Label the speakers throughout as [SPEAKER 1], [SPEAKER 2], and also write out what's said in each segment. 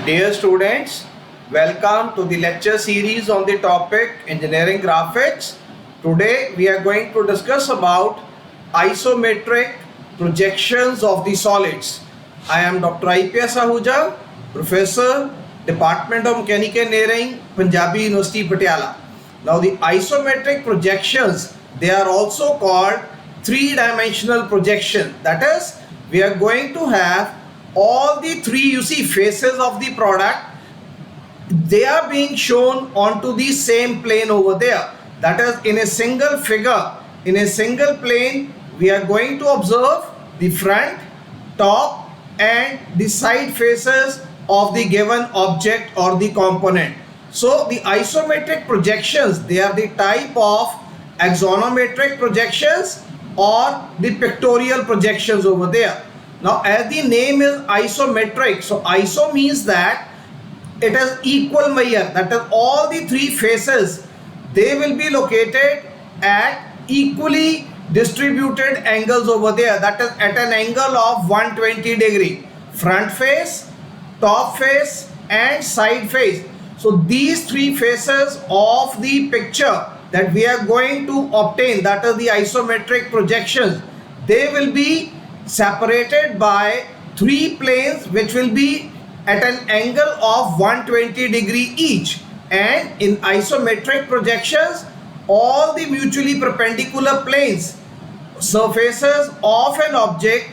[SPEAKER 1] Dear students, welcome to the lecture series on the topic Engineering Graphics. Today we are going to discuss about isometric projections of the solids. I am Dr. IPS Ahuja, Professor, Department of Mechanical Engineering, Punjabi University, Patiala. Now the isometric projections, they are also called three-dimensional projection. That is, we are going to have all the three faces of the product, they are being shown onto the same plane over there. That is, in a single figure, in a single plane, we are going to observe the front, top and the side faces of the given object or the component. So the isometric projections, they are the type of axonometric projections or the pictorial projections over there. Now, as the name is isometric, so iso means that it is equal measure. That is, all the three faces, they will be located at equally distributed angles over there. That is, at an angle of 120 degree. Front face, top face and side face. So these three faces of the picture that we are going to obtain, that is the isometric projections, they will be separated by three planes which will be at an angle of 120 degree each. And in isometric projections, all the mutually perpendicular planes, surfaces of an object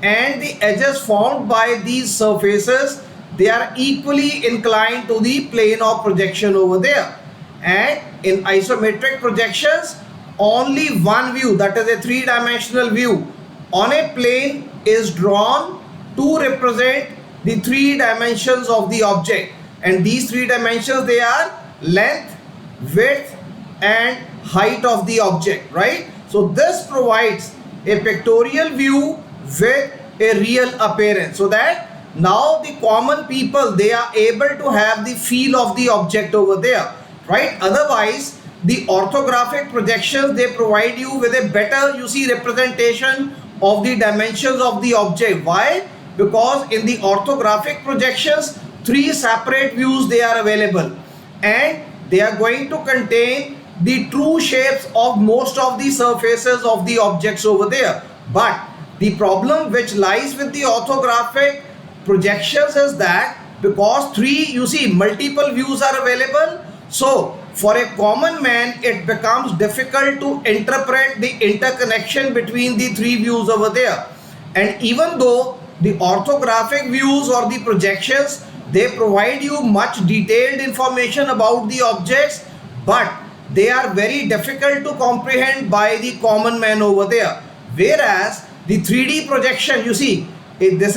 [SPEAKER 1] and the edges formed by these surfaces, they are equally inclined to the plane of projection over there. And in isometric projections, only one view, that is a three-dimensional view on a plane, is drawn to represent the three dimensions of the object. And these three dimensions, they are length, width and height of the object, right? So this provides a pictorial view with a real appearance, so that now the common people, they are able to have the feel of the object over there, right? Otherwise, the orthographic projections, they provide you with a better representation of the dimensions of the object. Why? Because in the orthographic projections, three separate views, they are available and they are going to contain the true shapes of most of the surfaces of the objects over there. But the problem which lies with the orthographic projections is that because multiple views are available, so for a common man it becomes difficult to interpret the interconnection between the three views over there. And even though the orthographic views or the projections, they provide you much detailed information about the objects, but they are very difficult to comprehend by the common man over there. Whereas the 3D projection, this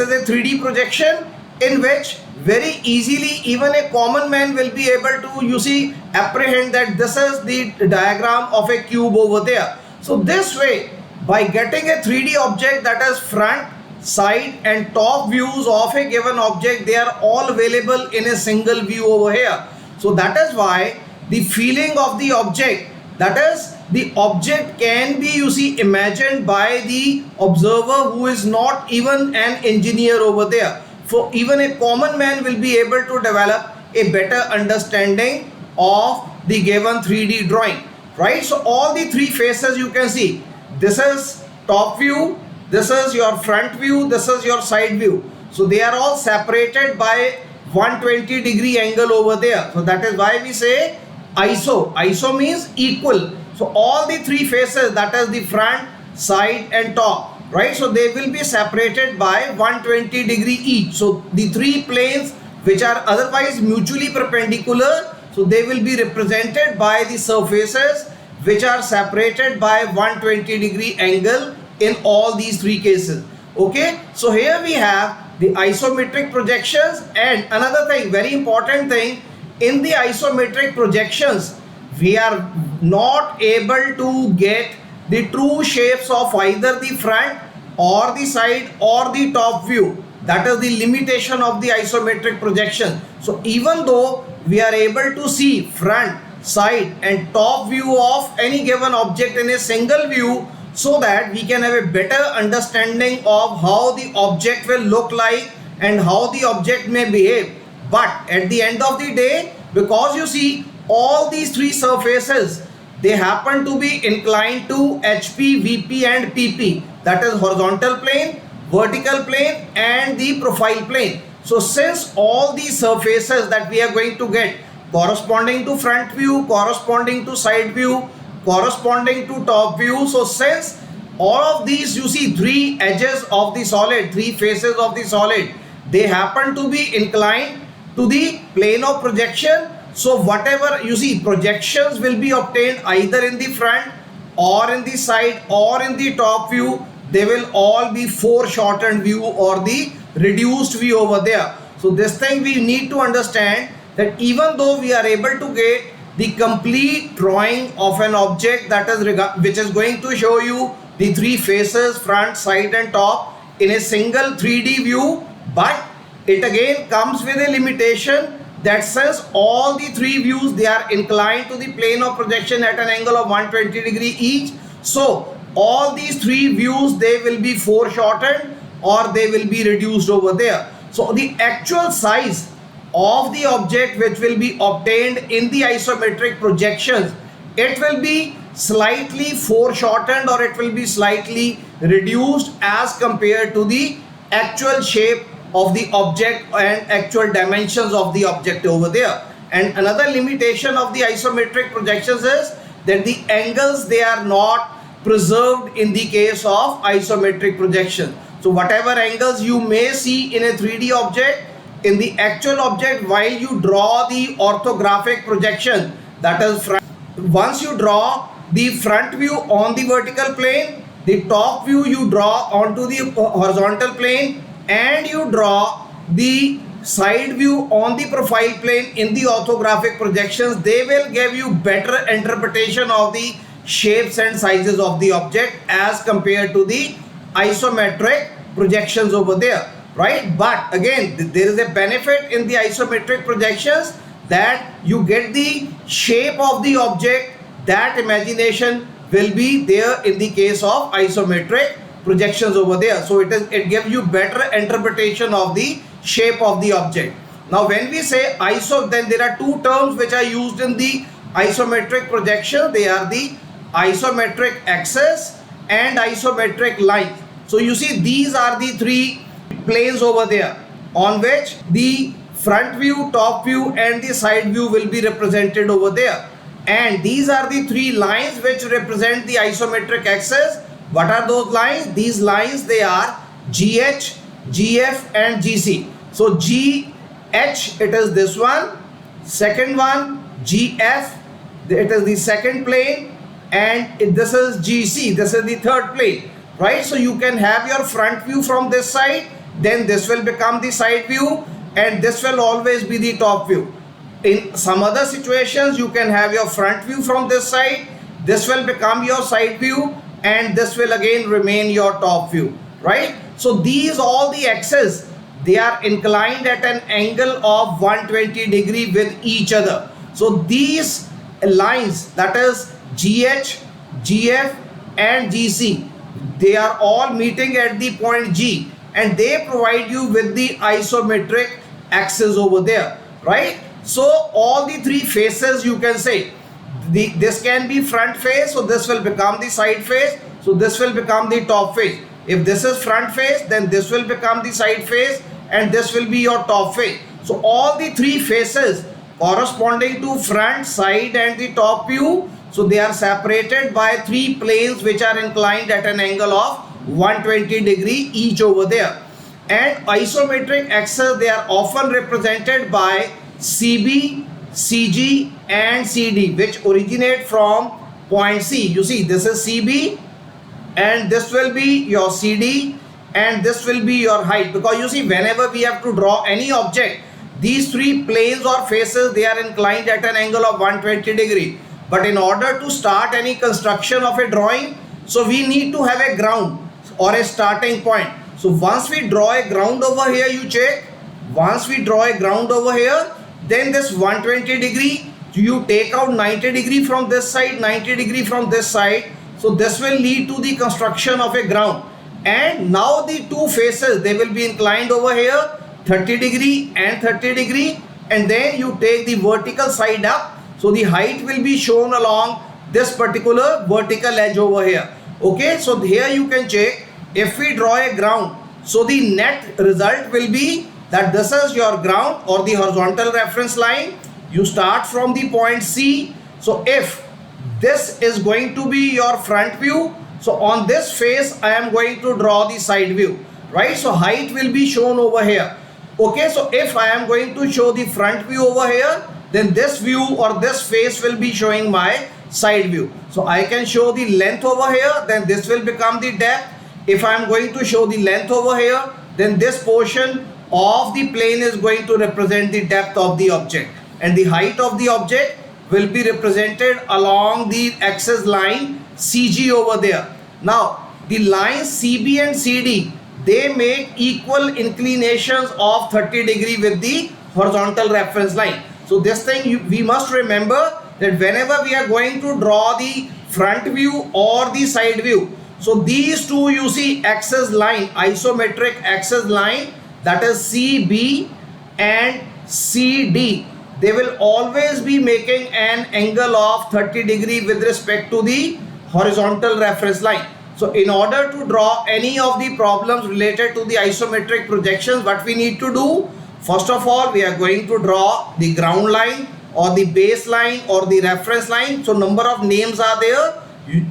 [SPEAKER 1] is a 3D projection in which very easily even a common man will be able to apprehend that this is the diagram of a cube over there. So this way, by getting a 3D object, that is front, side and top views of a given object, they are all available in a single view over here. So that is why the feeling of the object, that is the object, can be imagined by the observer who is not even an engineer over there. For even a common man will be able to develop a better understanding of the given 3D drawing, right? So all the three faces you can see, this is top view, this is your front view, this is your side view. So they are all separated by 120 degree angle over there. So that is why we say iso. Iso means equal. So all the three faces, that is the front, side and top, right? So they will be separated by 120 degree each. So the three planes which are otherwise mutually perpendicular, so they will be represented by the surfaces which are separated by 120 degree angle in all these three cases. Okay, so here we have the isometric projections. And another thing, very important thing, in the isometric projections, we are not able to get the true shapes of either the front or the side or the top view. That is the limitation of the isometric projection. So even though we are able to see front, side and top view of any given object in a single view, so that we can have a better understanding of how the object will look like and how the object may behave, But at the end of the day, because you see all these three surfaces, they happen to be inclined to HP, VP and PP, that is horizontal plane, vertical plane and the profile plane. So since all these surfaces that we are going to get corresponding to front view, corresponding to side view, corresponding to top view, so since all of these, you see three edges of the solid, three faces of the solid, they happen to be inclined to the plane of projection. So whatever you see, projections will be obtained either in the front or in the side or in the top view. They will all be foreshortened view or the reduced view over there. So this thing we need to understand, that even though we are able to get the complete drawing of an object, that is which is going to show you the three faces, front, side and top in a single 3D view, but it again comes with a limitation, that since all the three views, they are inclined to the plane of projection at an angle of 120 degree each. So all these three views, they will be foreshortened or they will be reduced over there. So the actual size of the object which will be obtained in the isometric projections, it will be slightly foreshortened or it will be slightly reduced as compared to the actual shape of the object and actual dimensions of the object over there. And another limitation of the isometric projections is that the angles, they are not preserved in the case of isometric projection. So whatever angles you may see in a 3D object, in the actual object, while you draw the orthographic projection, that is once you draw the front view on the vertical plane, the top view you draw onto the horizontal plane, and you draw the side view on the profile plane in the orthographic projections, they will give you better interpretation of the shapes and sizes of the object as compared to the isometric projections over there, right? But again, there is a benefit in the isometric projections, that you get the shape of the object, that imagination will be there in the case of isometric projections over there. So it gives you better interpretation of the shape of the object. Now when we say iso, then there are two terms which are used in the isometric projection. They are the isometric axis and isometric line. So you see, these are the three planes over there on which the front view, top view and the side view will be represented over there. And these are the three lines which represent the isometric axis. What are those lines? These lines, they are GH, GF and GC. So GH, it is this one. Second one, GF, it is the second plane. And this is GC, this is the third plane, right? So you can have your front view from this side, then this will become the side view, and this will always be the top view. In some other situations, you can have your front view from this side, this will become your side view, and this will again remain your top view, right? So these, all the axes, they are inclined at an angle of 120 degree with each other. So these lines, that is GH, GF and GC, they are all meeting at the point G, and they provide you with the isometric axis over there, right? So all the three faces, you can say, this can be front face, so this will become the side face, so this will become the top face. If this is front face, then this will become the side face, and this will be your top face. So all the three faces corresponding to front, side and the top view, so they are separated by three planes which are inclined at an angle of 120 degree each over there. And isometric axes, they are often represented by CB, CG and CD, which originate from point C. You see, this is CB and this will be your CD and this will be your height, because you see, whenever we have to draw any object, these three planes or faces, they are inclined at an angle of 120 degree. But in order to start any construction of a drawing, so we need to have a ground or a starting point. So once we draw a ground over here, you check, once we draw a ground over here, then this 120 degree, you take out 90 degree from this side, 90 degree from this side. So this will lead to the construction of a ground. And now the two faces, they will be inclined over here. 30 degree and 30 degree, and then you take the vertical side up. So the height will be shown along this particular vertical edge over here. Okay, so here you can check if we draw a ground. So the net result will be that this is your ground or the horizontal reference line. You start from the point C. So if this is going to be your front view, so on this face I am going to draw the side view, right? So height will be shown over here. Okay, so if I am going to show the front view over here, then this view or this face will be showing my side view. So I can show the length over here, then this will become the depth. If I am going to show the length over here, then this portion of the plane is going to represent the depth of the object, and the height of the object will be represented along the axis line CG over there. Now the lines CB and CD, they make equal inclinations of 30 degree with the horizontal reference line. So this thing we must remember that whenever we are going to draw the front view or the side view, so these two you see axis line, isometric axis line, that is CB and CD, they will always be making an angle of 30 degree with respect to the horizontal reference line. So in order to draw any of the problems related to the isometric projections, what we need to do, first of all, we are going to draw the ground line or the baseline or the reference line. So number of names are there.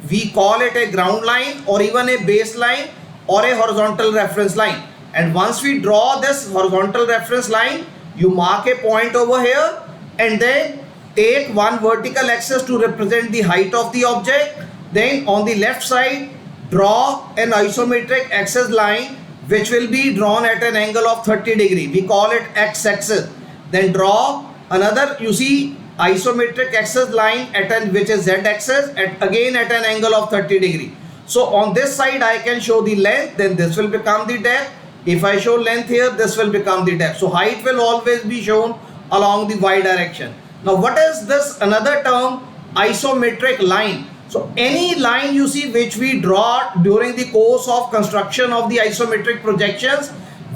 [SPEAKER 1] We call it a ground line or even a baseline or a horizontal reference line. And once we draw this horizontal reference line, you mark a point over here and then take one vertical axis to represent the height of the object. Then on the left side, draw an isometric axis line which will be drawn at an angle of 30 degree. We call it x-axis. Then draw another, you see, isometric axis line at an which is z-axis again at an angle of 30 degree. So on this side I can show the length, then this will become the depth. If I show length here, this will become the depth. So height will always be shown along the y direction. Now what is this another term, isometric line? So any line you see which we draw during the course of construction of the isometric projections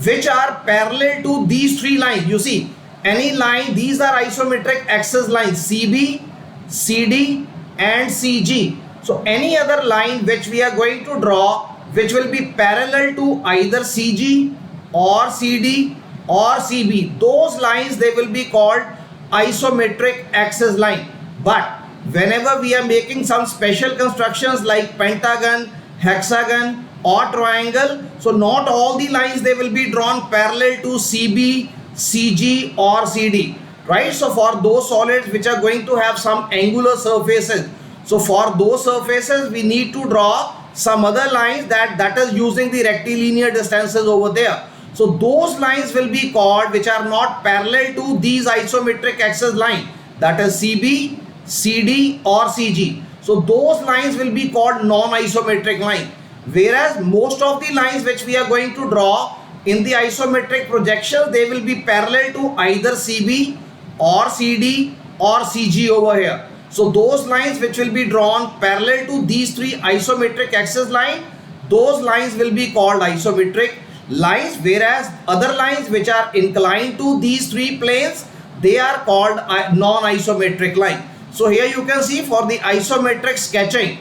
[SPEAKER 1] which are parallel to these three lines, you see any line, these are isometric axis lines CB, CD and CG. So any other line which we are going to draw which will be parallel to either CG or CD or CB, those lines they will be called isometric axis line. But whenever we are making some special constructions like pentagon, hexagon or triangle, so not all the lines they will be drawn parallel to CB, CG or CD, right? So for those solids which are going to have some angular surfaces, so for those surfaces we need to draw some other lines that is using the rectilinear distances over there. So those lines will be called which are not parallel to these isometric axis line, that is CB, CD or CG. So those lines will be called non-isometric line. Whereas most of the lines which we are going to draw in the isometric projection, they will be parallel to either CB or CD or CG over here. So those lines which will be drawn parallel to these three isometric axis line, those lines will be called isometric lines, whereas other lines which are inclined to these three planes, they are called non-isometric line. So here you can see for the isometric sketching,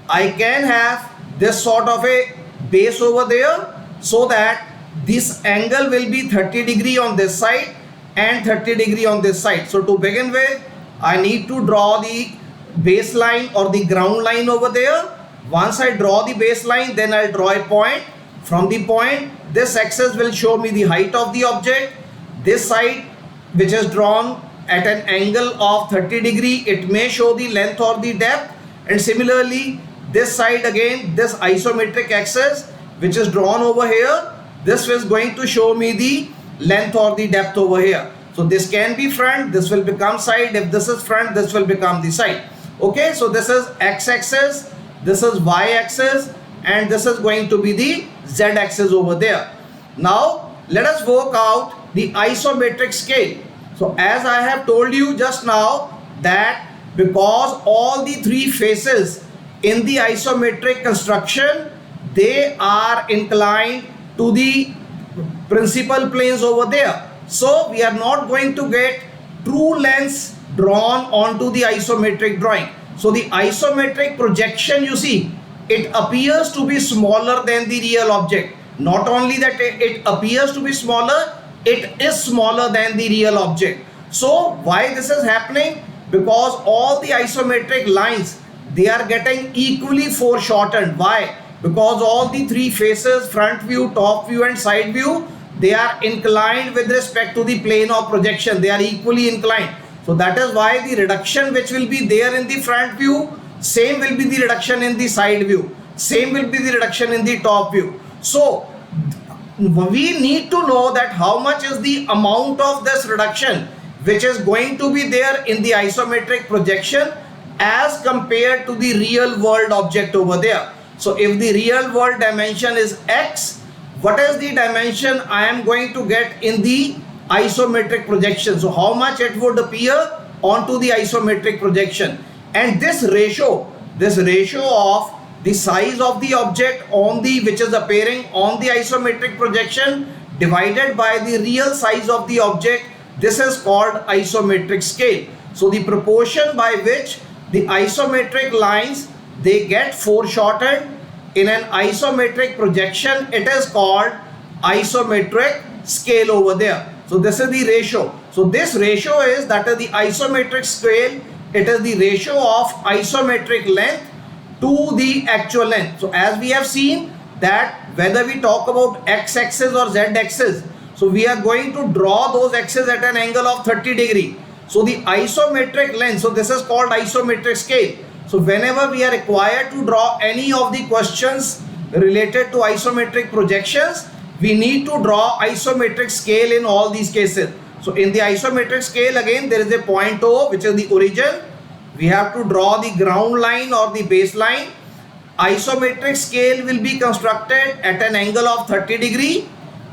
[SPEAKER 1] I can have this sort of a base over there so that this angle will be 30 degree on this side and 30 degree on this side. So to begin with, I need to draw the baseline or the ground line over there. Once I draw the baseline, then I'll draw a point. From the point, this axis will show me the height of the object. This side which is drawn at an angle of 30 degree, it may show the length or the depth. And similarly, this side again, this isometric axis which is drawn over here, this is going to show me the length or the depth over here. So this can be front, this will become side. If this is front, this will become the side. Okay, so this is x-axis, this is y-axis, and this is going to be the z-axis over there. Now let us work out the isometric scale. So as I have told you just now that because all the three faces in the isometric construction, they are inclined to the principal planes over there. So we are not going to get true lengths drawn onto the isometric drawing. So the isometric projection, you see, it appears to be smaller than the real object. Not only that it appears to be smaller, it is smaller than the real object. So why this is happening? Because all the isometric lines, they are getting equally foreshortened. Why? Because all the three faces, front view, top view and side view, they are inclined with respect to the plane of projection. They are equally inclined. So that is why the reduction which will be there in the front view, same will be the reduction in the side view, same will be the reduction in the top view. So we need to know that how much is the amount of this reduction which is going to be there in the isometric projection as compared to the real world object over there. So if the real world dimension is x, what is the dimension I am going to get in the isometric projection? So how much it would appear onto the isometric projection. And this ratio of the size of the object on the which is appearing on the isometric projection divided by the real size of the object, this is called isometric scale. So the proportion by which the isometric lines, they get foreshortened in an isometric projection, it is called isometric scale over there. So this is the ratio. So this ratio is, that is the isometric scale, it is the ratio of isometric length to the actual length. So as we have seen that whether we talk about x-axis or z-axis, so we are going to draw those axes at an angle of 30 degree. So the isometric length, so this is called isometric scale. So whenever we are required to draw any of the questions related to isometric projections, we need to draw isometric scale in all these cases. So in the isometric scale, again there is a point O which is the origin. We have to draw the ground line or the baseline. Isometric scale will be constructed at an angle of 30 degree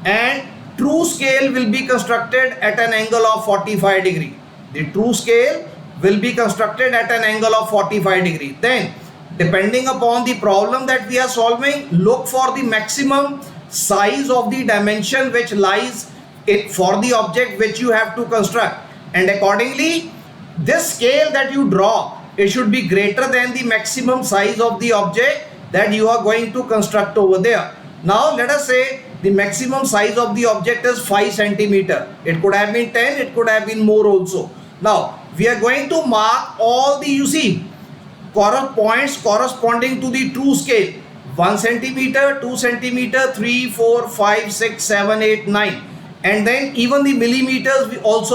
[SPEAKER 1] and true scale will be constructed at an angle of 45 degree. The true scale will be constructed at an angle of 45 degree. Then depending upon the problem that we are solving, look for the maximum size of the dimension which lies for the object which you have to construct, and accordingly this scale that you draw, it should be greater than the maximum size of the object that you are going to construct over there. Now let us say the maximum size of the object is 5 centimeter. It could have been 10, it could have been more also. Now we are going to mark all the, you see, points corresponding to the true scale. 1 centimeter, 2 centimeter, 3, 4, 5, 6, 7, 8, 9, and then even the millimeters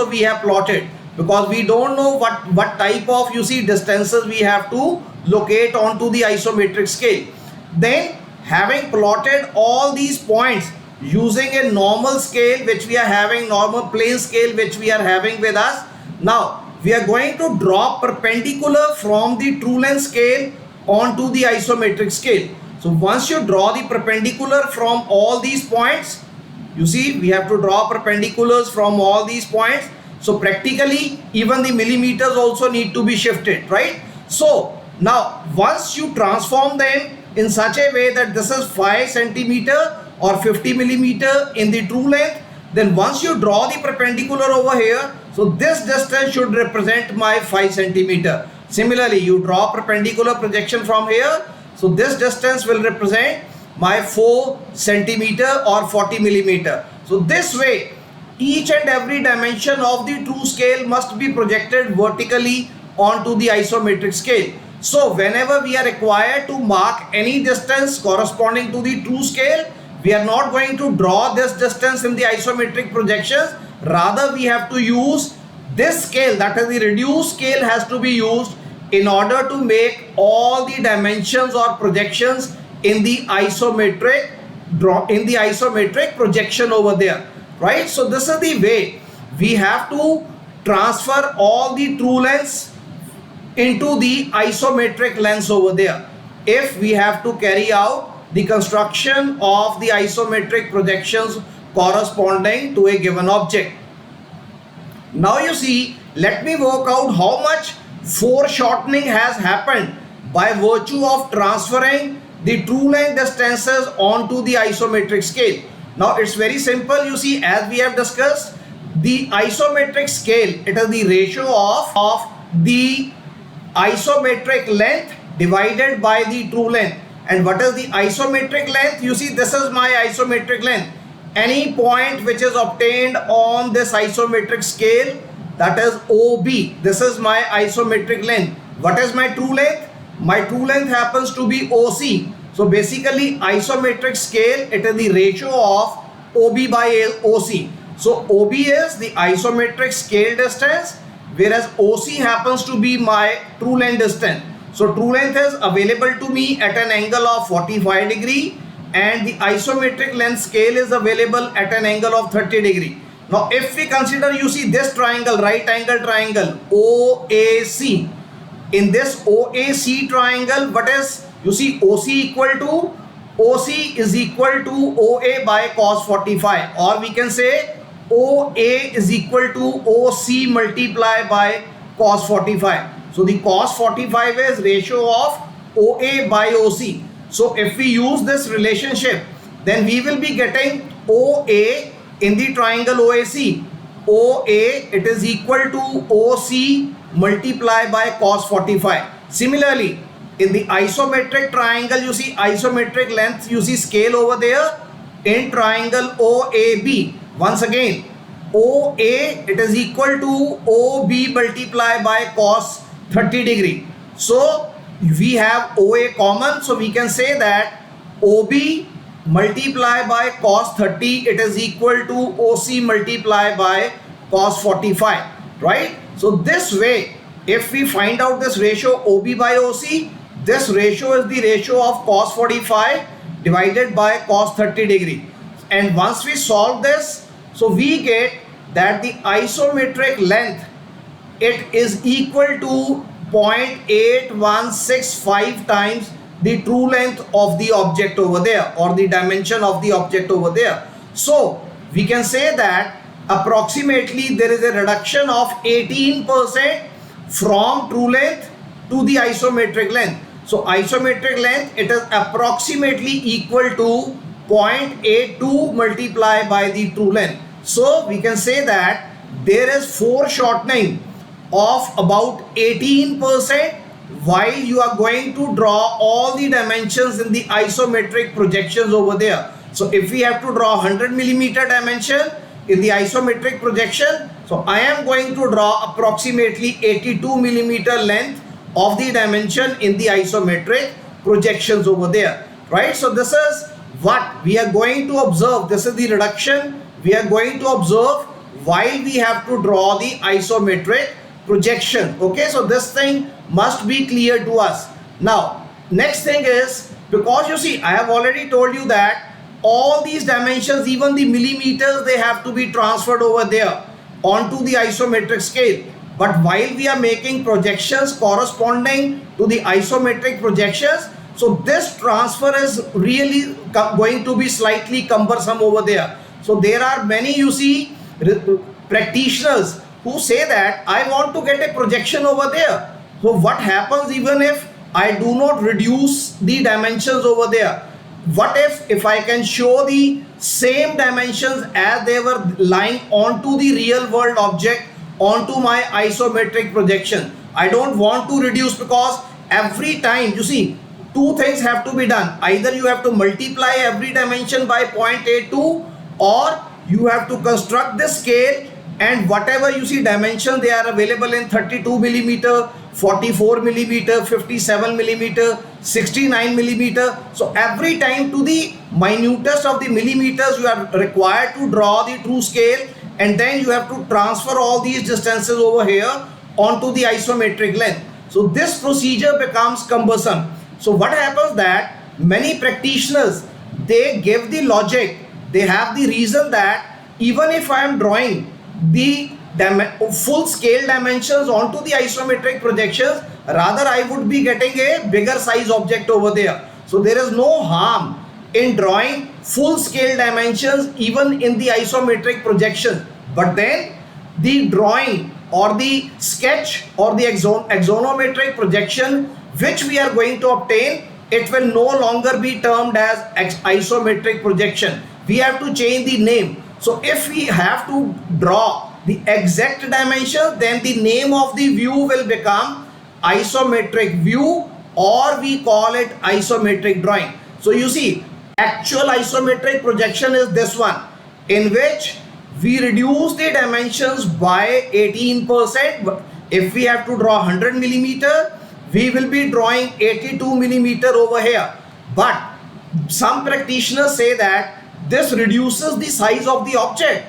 [SPEAKER 1] we have plotted, because we don't know what type of, you see, distances we have to locate onto the isometric scale. Then having plotted all these points using a normal scale which we are having, normal plane scale which we are having with us, now we are going to draw perpendicular from the true length scale onto the isometric scale. So once you draw the perpendicular from all these points, you see we have to draw perpendiculars from all these points. So practically even the millimeters also need to be shifted, right? So now once you transform them in such a way that this is 5 centimeter or 50 millimeter in the true length, then once you draw the perpendicular over here, so this distance should represent my 5 centimeter. Similarly, you draw perpendicular projection from here, so this distance will represent my 4 centimeter or 40 millimeter. So this way each and every dimension of the true scale must be projected vertically onto the isometric scale. So whenever we are required to mark any distance corresponding to the true scale, we are not going to draw this distance in the isometric projections. Rather we have to use this scale, that is the reduced scale, has to be used in order to make all the dimensions or projections in the isometric projection over there, right? So this is the way we have to transfer all the true lengths into the isometric lengths over there if we have to carry out the construction of the isometric projections corresponding to a given object. Now you see, let me work out how much foreshortening has happened by virtue of transferring the true length distances onto the isometric scale. Now it's very simple. You see, as we have discussed, the isometric scale, it is the ratio of the isometric length divided by the true length. And what is the isometric length? You see, this is my isometric length. Any point which is obtained on this isometric scale, that is OB. This is my isometric length. What is my true length? My true length happens to be OC. So basically, isometric scale, it is the ratio of OB by OC. So OB is the isometric scale distance, whereas OC happens to be my true length distance. So true length is available to me at an angle of 45 degree, and the isometric length scale is available at an angle of 30 degree. Now if we consider, you see this triangle, right angle triangle OAC. In this OAC triangle, what is, you see, OC is equal to OA by cos 45, or we can say OA is equal to OC multiplied by cos 45. So the cos 45 is ratio of OA by OC. So if we use this relationship, then we will be getting OA in the triangle OAC. OA, it is equal to OC multiplied by cos 45. Similarly, in the isometric triangle, you see isometric length, you see scale over there. In triangle OAB, once again, OA, it is equal to OB multiplied by cos 30 degree. So we have OA common, so we can say that OB multiplied by cos 30, it is equal to OC multiplied by cos 45, right? So this way, if we find out this ratio OB by OC, this ratio is the ratio of cos 45 divided by cos 30 degree. And once we solve this, so we get that the isometric length, it is equal to 0.8165 times the true length of the object over there, or the dimension of the object over there. So we can say that approximately there is a reduction of 18% from true length to the isometric length. So isometric length, it is approximately equal to 0.82 multiplied by the true length. So we can say that there is foreshortening of about 18% while you are going to draw all the dimensions in the isometric projections over there. So if we have to draw 100 millimeter dimension in the isometric projection, so I am going to draw approximately 82 millimeter length of the dimension in the isometric projections over there, right? So this is what we are going to observe. This is the reduction we are going to observe while we have to draw the isometric projection. Okay, so this thing must be clear to us. Now next thing is, because you see I have already told you that all these dimensions, even the millimeters, they have to be transferred over there onto the isometric scale. But while we are making projections corresponding to the isometric projections, so this transfer is really going to be slightly cumbersome over there. So there are many, you see, practitioners who say that I want to get a projection over there. So what happens even if I do not reduce the dimensions over there? What if I can show the same dimensions as they were lying onto the real world object onto my isometric projection? I don't want to reduce, because every time, you see, two things have to be done. Either you have to multiply every dimension by 0.82, or you have to construct this scale, and whatever you see dimension, they are available in 32 millimeter, 44 millimeter, 57 millimeter, 69 millimeter. So every time to the minutest of the millimeters, you are required to draw the true scale, and then you have to transfer all these distances over here onto the isometric length. So this procedure becomes cumbersome. So what happens that many practitioners, they give the logic, they have the reason that even if I am drawing the full scale dimensions onto the isometric projections, rather I would be getting a bigger size object over there. So there is no harm in drawing full scale dimensions even in the isometric projection. But then the drawing or the sketch or the axonometric projection which we are going to obtain, it will no longer be termed as isometric projection. we have to change the name. So if we have to draw the exact dimension, then the name of the view will become isometric view, or we call it isometric drawing. So you see, actual isometric projection is this one, in which we reduce the dimensions by 18%. If we have to draw 100 millimeter, we will be drawing 82 millimeter over here. But some practitioners say that this reduces the size of the object.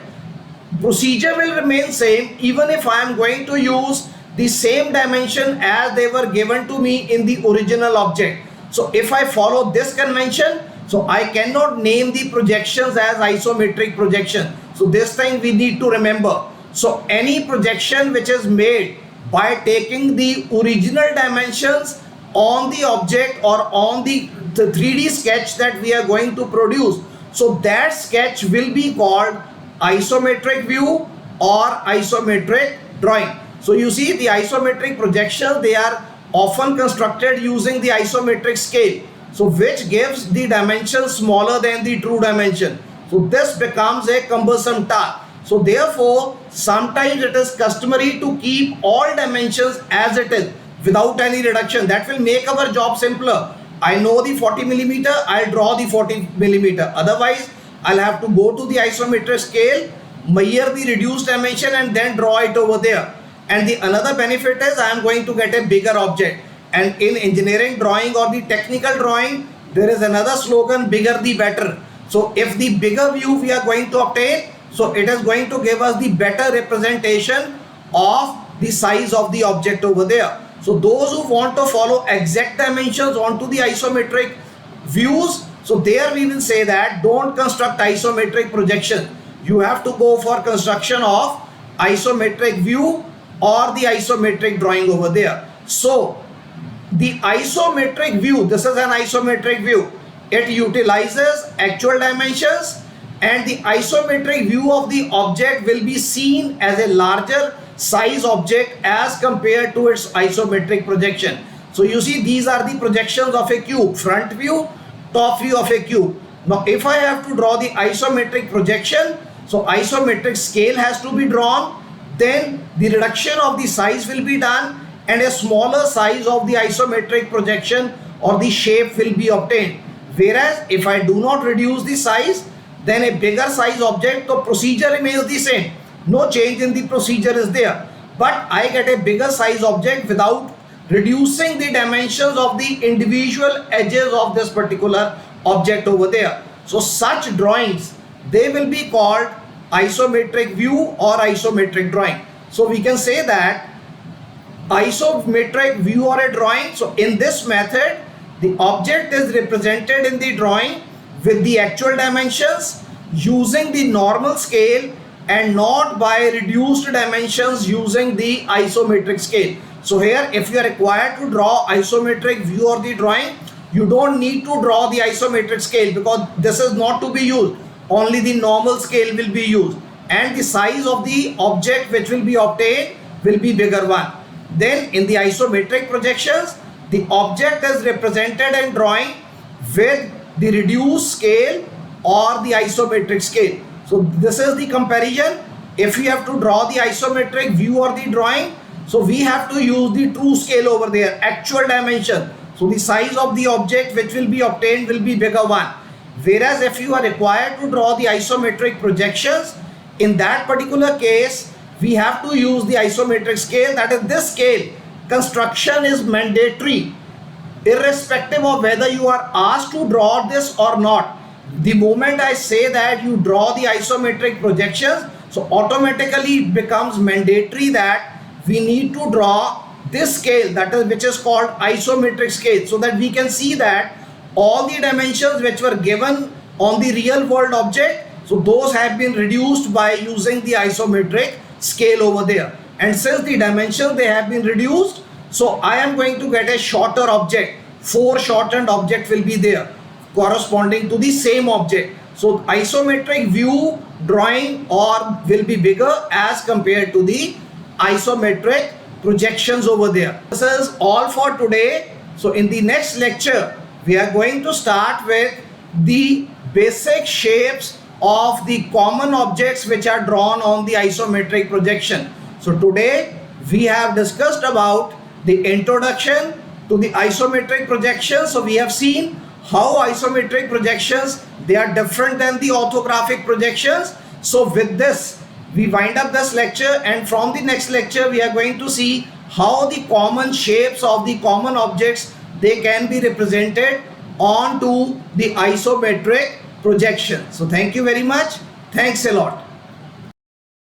[SPEAKER 1] Procedure will remain same even if I am going to use the same dimension as they were given to me in the original object. So if I follow this convention, so I cannot name the projections as isometric projection. So this thing we need to remember. So any projection which is made by taking the original dimensions on the object or on the 3D sketch that we are going to produce, so that sketch will be called isometric view or isometric drawing. So you see, the isometric projections, they are often constructed using the isometric scale, so which gives the dimension smaller than the true dimension. So this becomes a cumbersome task. So therefore, sometimes it is customary to keep all dimensions as it is without any reduction. That will make our job simpler. I know the 40 millimeter, I'll draw the 40 millimeter. Otherwise, I'll have to go to the isometric scale, measure the reduced dimension and then draw it over there. And the another benefit is I am going to get a bigger object. And in engineering drawing or the technical drawing, there is another slogan, bigger the better. So if the bigger view we are going to obtain, so it is going to give us the better representation of the size of the object over there. So those who want to follow exact dimensions onto the isometric views, so there we will say that don't construct isometric projection. You have to go for construction of isometric view or the isometric drawing over there. So the isometric view, this is an isometric view. It utilizes actual dimensions, and the isometric view of the object will be seen as a larger size object as compared to its isometric projection. So you see, these are the projections of a cube: front view, top view of a cube. Now if I have to draw the isometric projection, so isometric scale has to be drawn, then the reduction of the size will be done and a smaller size of the isometric projection or the shape will be obtained. Whereas if I do not reduce the size, then a bigger size object, the procedure remains the same. No change in the procedure is there. But I get a bigger size object without reducing the dimensions of the individual edges of this particular object over there. So such drawings, they will be called isometric view or isometric drawing. So we can say that isometric view or a drawing, so in this method, the object is represented in the drawing with the actual dimensions using the normal scale and not by reduced dimensions using the isometric scale. So here, if you are required to draw isometric view or the drawing, you don't need to draw the isometric scale because this is not to be used. Only the normal scale will be used, and the size of the object which will be obtained will be bigger one. Then in the isometric projections, the object is represented in drawing with the reduced scale or the isometric scale. So this is the comparison. If we have to draw the isometric view or the drawing, so we have to use the true scale over there, actual dimension. So the size of the object which will be obtained will be bigger one. Whereas if you are required to draw the isometric projections, in that particular case, we have to use the isometric scale. That is, this scale construction is mandatory irrespective of whether you are asked to draw this or not. The moment I say that you draw the isometric projections, so automatically it becomes mandatory that we need to draw this scale, that is, which is called isometric scale, so that we can see that all the dimensions which were given on the real world object, so those have been reduced by using the isometric scale over there. And since the dimensions they have been reduced, so I am going to get a shorter object. 4 shortened objects will be there corresponding to the same object. So isometric view drawing or will be bigger as compared to the isometric projections over there. This is all for today. So in the next lecture, we are going to start with the basic shapes of the common objects which are drawn on the isometric projection. So today we have discussed about the introduction to the isometric projection. So we have seen how isometric projections, they are different than the orthographic projections. So with this we wind up this lecture, and from the next lecture we are going to see how the common shapes of the common objects, they can be represented onto the isometric projection. So thank you very much. Thanks a lot.